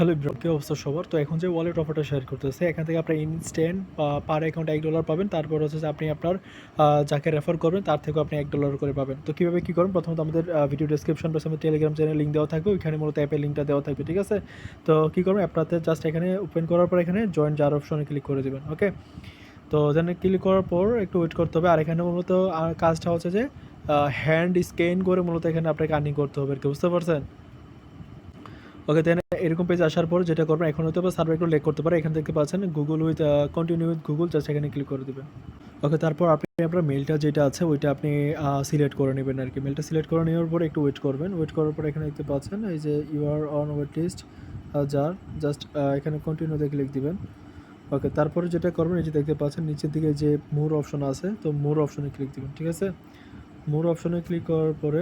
Hello bro, কি অবস্থা সবার? তো এখন যে ওয়ালেট অফারটা শেয়ার করতেছে, এখান থেকে আপনার ইনস্ট্যান্ট পার অ্যাকাউন্টে $1 পাবেন। তারপর হচ্ছে যে আপনি আপনার যাকে রেফার করবেন তার থেকেও আপনি $1 করে পাবেন। তো কীভাবে কী করবেন? প্রথমত আমাদের ভিডিও ডেসক্রিপশন বক্সে আমাদের টেলিগ্রাম চ্যানেল লিঙ্ক দেওয়া থাকবে, ওইখানে মূলত অ্যাপের লিঙ্কটা দেওয়া থাকবে, ঠিক আছে? তো কী করবেন? অ্যাপটাতে জাস্ট এখানে ওপেন করার পর এখানে জয়েন জার অপশনে ক্লিক করে দেবেন, ওকে? তো এখানে ক্লিক করার পর একটু ওয়েট করতে হবে। আর এখানে মূলত কাজটা হচ্ছে যে হ্যান্ড স্ক্যান করে মূলত এখানে আপনাকে আর্নিং করতে হবে আর কি, বুঝতে পারছেন? ওকে, দেন এরকম পেজ আসার পর যেটা করবেন, এখন হয়তো বা সার্ভার একটু লেক করতে পারে। এখান থেকে পাচ্ছেন Google with continue with Google, just এখানে ক্লিক করে দেবেন। ওকে, তারপর আপনি আপনার মেলটা যেটা আছে ওইটা আপনি সিলেক্ট করে নেবেন আর কি। মেলটা সিলেক্ট করে নেওয়ার পর একটু ওয়েট করবেন। ওয়েট করার পর এখানে দেখতে পাচ্ছেন এই যে you are on wait list যার, জাস্ট এখানে কন্টিনিউতে ক্লিক দিবেন। ওকে, তারপরে যেটা করবেন এই যে দেখতে পাচ্ছেন নিচের দিকে যে মোর অপশন আছে, তো মোর অপশনে ক্লিক দিবেন, ঠিক আছে? মোর অপশনে ক্লিক করার পরে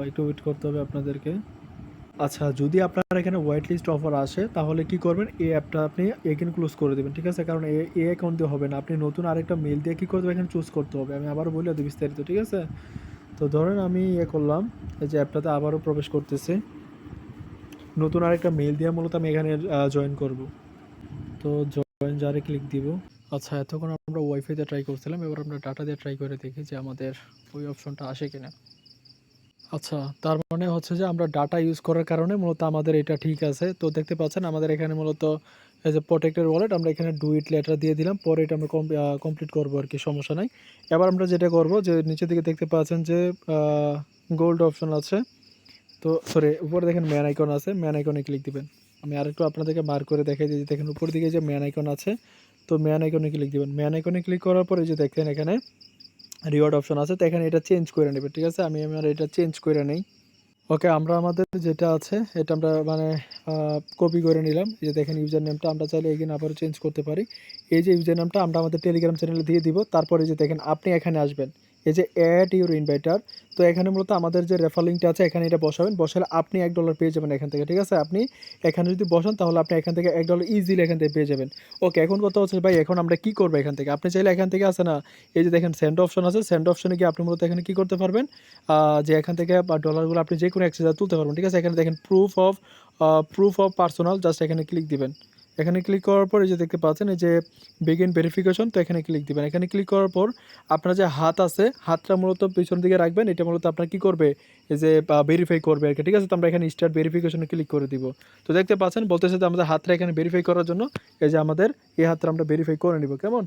একটু ওয়েট করতে হবে আপনাদেরকে। আচ্ছা, যদি আপনার এখানে হোয়াইট লিস্ট অফার আসে তাহলে কি করবেন? এই অ্যাপটা আপনি এগেন ক্লোজ করে দেবেন, ঠিক আছে? কারণ এই অ্যাকাউন্ট দিয়ে হবে না, আপনি নতুন আরেকটা মেল দিয়ে কী করতে হবে এখানে চুজ করতে হবে। আমি আবারও বলে দিই বিস্তারিত, ঠিক আছে? তো ধরেন আমি করলাম, এই যে অ্যাপটাতে আবারও প্রবেশ করতেছি, নতুন আরেকটা মেল দিয়ে মূলত আমি এখানে জয়েন করব। তো জয়েন জারে ক্লিক দিব। আচ্ছা, এতক্ষণ আমরা ওয়াইফাইতে ট্রাই করছিলাম, এবার আমরা ডাটা দিয়ে ট্রাই করে দেখি যে আমাদের ওই অপশনটা আসে কিনা। আচ্ছা, তার মানে হচ্ছে যে আমরা ডাটা ইউজ করার কারণে মূলত আমাদের এটা ঠিক আছে। তো দেখতে পাচ্ছেন আমাদের এখানে মূলত এই যে প্রটেক্টেড ওয়ালেট, আমরা এখানে ডু ইট লেটার দিয়ে দিলাম। পরে এটা আমরা কমপ্লিট করবো আরকি, সমস্যা নাই। এবার আমরা যেটা করব যে নিচের দিকে দেখতে পাচ্ছেন যে গোল্ড অপশন আছে। তো সরি, উপরে দেখেন ম্যান আইকন আছে, ম্যান আইকনে ক্লিক দিবেন। আমি আরেকটু আপনাদেরকে মার্ক করে দেখাই দিই, দেখেন উপরের দিকে যে ম্যান আইকন আছে, তো ম্যান আইকনে ক্লিক দিবেন। ম্যান আইকনে ক্লিক করার পরে যে দেখেন এখানে রিওয়ার্ড অপশন আছে, তো এখানে এটা চেঞ্জ করে নেবেন, ঠিক আছে? আমি আমার এটা চেঞ্জ করে নেই। ওকে, আমরা আমাদের যেটা আছে এটা আমরা মানে কপি করে নিলাম। এই যে দেখেন ইউজার নেমটা আমরা চাইলে এগেইন আবারও চেঞ্জ করতে পারি। এই যে ইউজার নামটা আমরা আমাদের টেলিগ্রাম চ্যানেলে দিয়ে দিব। তারপরে যে দেখেন আপনি এখানে আসবেন, এই যে অ্যাড ইউর ইনভাইটার, তো এখানে মূলত আমাদের যে রেফার লিঙ্কটা আছে এখানে এটা বসাবেন। বসালে আপনি $1 পেয়ে যাবেন এখান থেকে, ঠিক আছে? আপনি এখানে যদি বসান তাহলে আপনি এখান থেকে $1 ইজিলি এখান থেকে পেয়ে যাবেন। ওকে, এখন কথা হচ্ছে ভাই এখন আমরা কি করবো এখান থেকে? আপনি চাইলে এখান থেকে আছে না, এই যে দেখেন সেন্ড অপশন আছে, সেন্ড অপশনে গিয়ে আপনি মূলত এখানে কি করতে পারবেন, যে এখান থেকে ডলারগুলো আপনি যে কোনো এক্সচেঞ্জে তুলতে পারবেন, ঠিক আছে? এখানে দেখেন প্রুফ অফ পার্সোনাল, জাস্ট এখানে ক্লিক দিবেন। এখানে ক্লিক করার পর এই যে দেখতে পাচ্ছেন এই যে বিগিন ভেরিফিকেশন, তো এখানে ক্লিক দিবেন। এখানে ক্লিক করার পর আপনার যে হাত আছে, হাতটা মূলত পিছন দিকে রাখবেন। এটা মূলত আপনার কি করবে, এই যে ভেরিফাই করবে আর কি, ঠিক আছে? তো আমরা এখানে স্টার্ট ভেরিফিকেশনে ক্লিক করে দিব। তো দেখতে পাচ্ছেন বলতেছে যে আমাদের হাতটা এখানে ভেরিফাই করার জন্য, এই যে আমাদের এই হাতটা আমরা ভেরিফাই করে নিব, কেমন?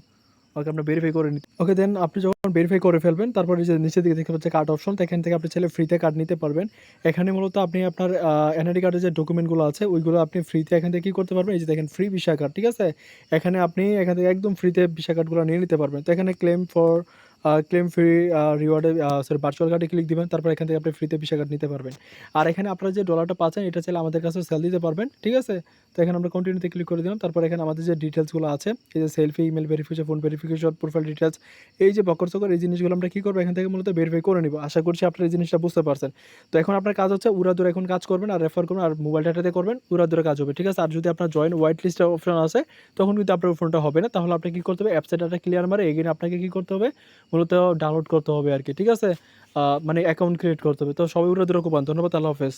ওকে, আমরা ভেরিফাই করে নিতে, ওকে, দেন আপনি যখন ভেরিফাই করে ফেলবেন তারপরে যে নিচের দিকে দেখতে পাচ্ছেন কার্ড অপশন, তো এখান থেকে আপনি চাইলে ফ্রিতে কার্ড নিতে পারবেন। এখানে মূলত আপনি আপনার এনআইডি কার্ডের যে ডকুমেন্টগুলো আছে ওইগুলো আপনি ফ্রিতে এখান থেকে কী করতে পারবেন, এই যে দেখেন ফ্রি ভিসা কার্ড, ঠিক আছে? এখানে আপনি এখান থেকে একদম ফ্রিতে ভিসা কার্ডগুলো নিয়ে নিতে পারবেন। তো এখানে ক্লেম ফ্রি রিওয়ার্ডে সরি ভার্চুয়াল কার্ডে ক্লিক দিবেন। তারপর এখান থেকে আপনি ফ্রিতে ভিসা কার্ড নিতে পারবেন। আর এখানে আপনারা যে ডলারটা পাচ্ছেন এটা চাইলে আমাদের কাছেও সেল দিতে পারবেন, ঠিক আছে? তো এখানে আমরা কন্টিনিউতে ক্লিক করে দিলাম। তারপর এখানে আমাদের যে ডিটেলসগুলো আছে, এই যে selfie, email verification, phone verification, profile details, এই যে বকর-সকর এই জিনিসগুলো আমরা কী করবো এখান থেকে মূলত ভেরিফাই করে নিব। আশা করছি আপনারা এই জিনিসটা বুঝতে পারছেন। তো এখন আপনার কাজ হচ্ছে উড়াদুরা এখন কাজ করবেন আর রেফার করবেন আর মোবাইল ডাটাতে করবেন, উড়াদুরা কাজ হবে, ঠিক আছে? আর যদি আপনার জয়েন হোয়াইট লিস্টের অপশন আছে তখন কিন্তু আপনার ফোনটা হবে না। তাহলে আপনি কী করতে হবে, অ্যাপসের ডাটা ক্লিয়ার মারে এগেইন আপনাকে কী করতে হবে, মূলত ডাউনলোড করতে হবে আর কি, ঠিক আছে? মানে অ্যাকাউন্ট ক্রিয়েট করতে হবে। তো সবাই উড়াদুরা কোপান। ধন্যবাদ, আল্লাহ হাফেজ।